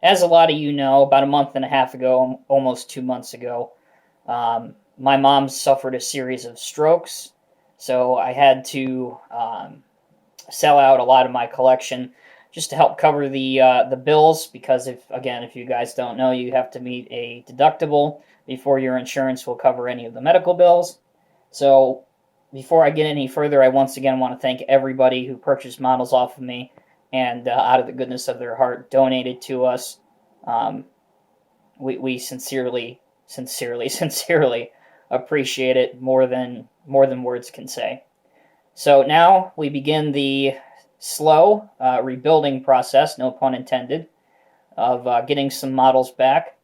as a lot of you know, about a month and a half ago, almost 2 months ago, my mom suffered a series of strokes, so I had to sell out a lot of my collection just to help cover the bills, because if you guys don't know, you have to meet a deductible before your insurance will cover any of the medical bills. So before I get any further, I once again want to thank everybody who purchased models off of me and out of the goodness of their heart donated to us. We sincerely appreciate it more than words can say. So now we begin the slow rebuilding process, no pun intended, of getting some models back.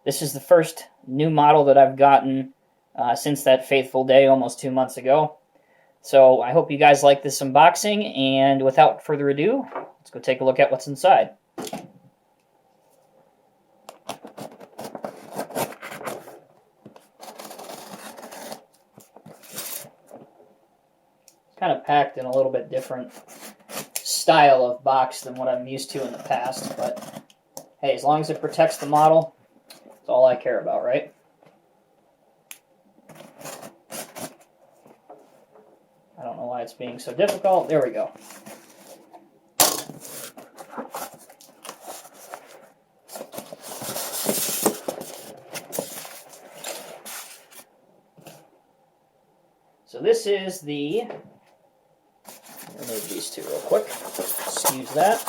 This is the first new model that I've gotten since that fateful day almost 2 months ago. So I hope you guys like this unboxing, and without further ado, let's go take a look at what's inside. Kind of packed in a little bit different style of box than what I'm used to in the past, but hey, as long as it protects the model, that's all I care about, right? I don't know why it's being so difficult. There we go. So this is the, remove these two real quick, excuse that.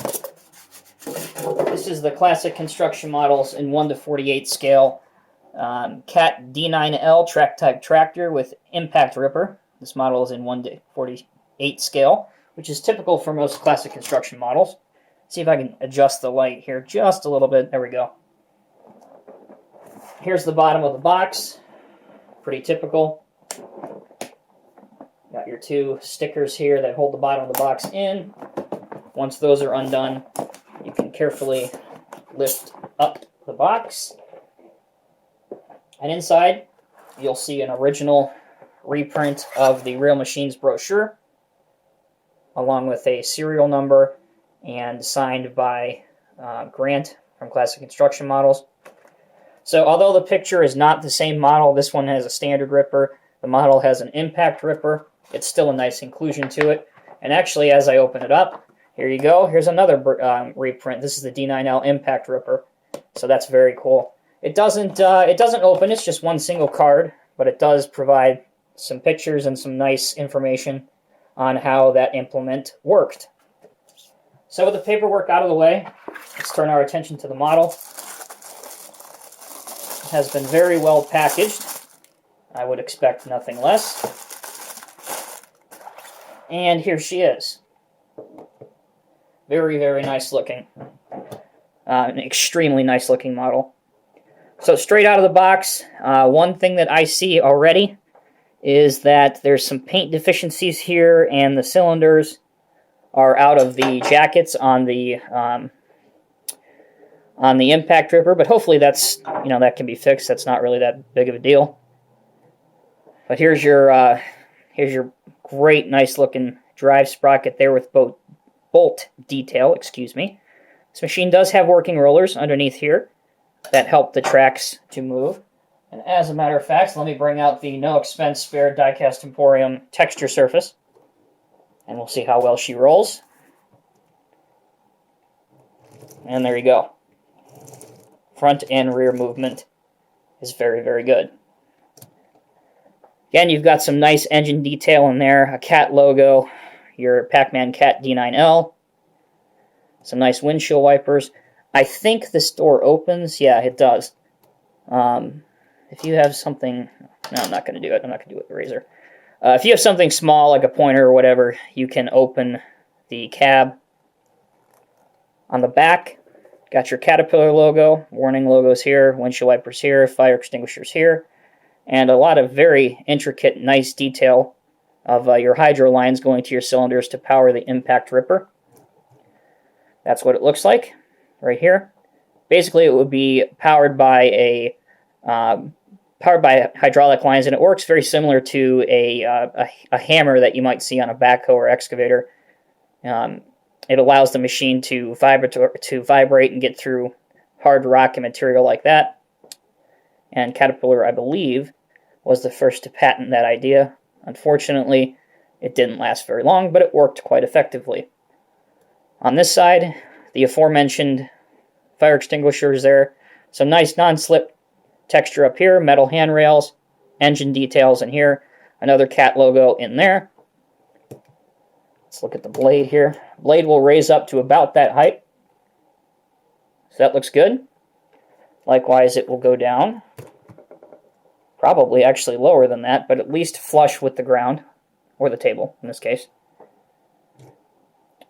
This is the classic construction models in 1:48 scale Cat D9L Track-Type Tractor with impact ripper. This model is in 1:48 scale, which is typical for most classic construction models. See if I can adjust the light here just a little bit. There we go. Here's the bottom of the box. Pretty typical. Got your two stickers here that hold the bottom of the box in. Once those are undone, you can carefully lift up the box. And inside, you'll see an original reprint of the Real Machines brochure, along with a serial number and signed by Grant from Classic Construction Models. So although the picture is not the same model, this one has a standard ripper, the model has an impact ripper. It's still a nice inclusion to it. And actually, as I open it up, here you go. Here's another reprint. This is the D9L impact ripper. So that's very cool. It doesn't open. It's just one single card, but it does provide some pictures and some nice information on how that implement worked. So with the paperwork out of the way, let's turn our attention to the model. It has been very well packaged. I would expect nothing less. And here she is. Very, very nice looking. An extremely nice looking model. So straight out of the box, one thing that I see already is that there's some paint deficiencies here, and the cylinders are out of the jackets on the impact ripper. But hopefully that's that can be fixed. That's not really that big of a deal. But here's your great, nice looking drive sprocket there with bolt detail. Excuse me. This machine does have working rollers underneath here that help the tracks to move. And as a matter of fact, let me bring out the no expense spared Diecast Emporium texture surface, and we'll see how well she rolls. And there you go. Front and rear movement is very, very good. Again, you've got some nice engine detail in there, a cat logo, your Pac-Man Cat D9L, some nice windshield wipers. I think this door opens. Yeah, it does. If you have something... No, I'm not going to do it. I'm not going to do it with the razor. If you have something small, like a pointer or whatever, you can open the cab. On the back, got your Caterpillar logo, warning logos here, windshield wipers here, fire extinguishers here, and a lot of very intricate, nice detail of your hydro lines going to your cylinders to power the impact ripper. That's what it looks like right here. Basically, it would be powered by hydraulic lines, and it works very similar to a hammer that you might see on a backhoe or excavator. It allows the machine to vibrate and get through hard rock and material like that. And Caterpillar, I believe, was the first to patent that idea. Unfortunately, it didn't last very long, but it worked quite effectively. On this side, the aforementioned fire extinguishers there. Some nice non-slip texture up here, metal handrails, engine details in here, another cat logo in there. Let's look at the blade here. Blade will raise up to about that height. So that looks good. Likewise, it will go down. Probably actually lower than that, but at least flush with the ground, or the table in this case.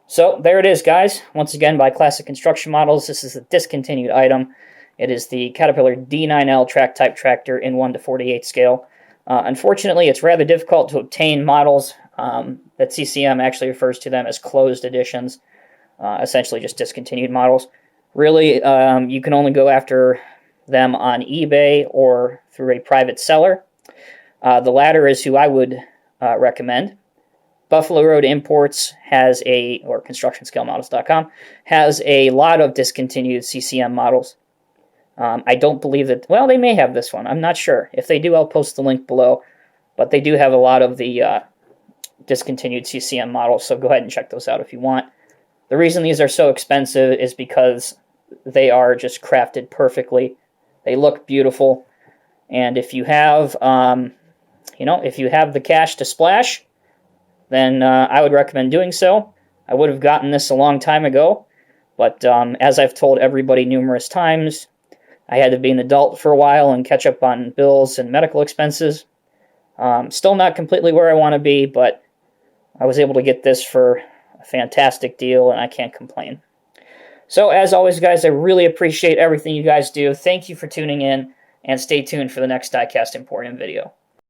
So there it is, guys. Once again, by Classic Construction Models, this is a discontinued item. It is the Caterpillar D9L Track-Type Tractor in 1:48 scale. Unfortunately, it's rather difficult to obtain models. That CCM actually refers to them as closed editions, essentially just discontinued models. Really, you can only go after them on eBay or through a private seller. The latter is who I would recommend. Buffalo Road Imports has or ConstructionScaleModels.com, has a lot of discontinued CCM models. I don't believe that, well, they may have this one. I'm not sure. If they do, I'll post the link below. But they do have a lot of the discontinued CCM models, so go ahead and check those out if you want. The reason these are so expensive is because they are just crafted perfectly. They look beautiful, and if you have, if you have the cash to splash, then I would recommend doing so. I would have gotten this a long time ago, but as I've told everybody numerous times, I had to be an adult for a while and catch up on bills and medical expenses. Still not completely where I want to be, but I was able to get this for a fantastic deal, and I can't complain. So, as always, guys, I really appreciate everything you guys do. Thank you for tuning in, and stay tuned for the next Diecast Emporium video.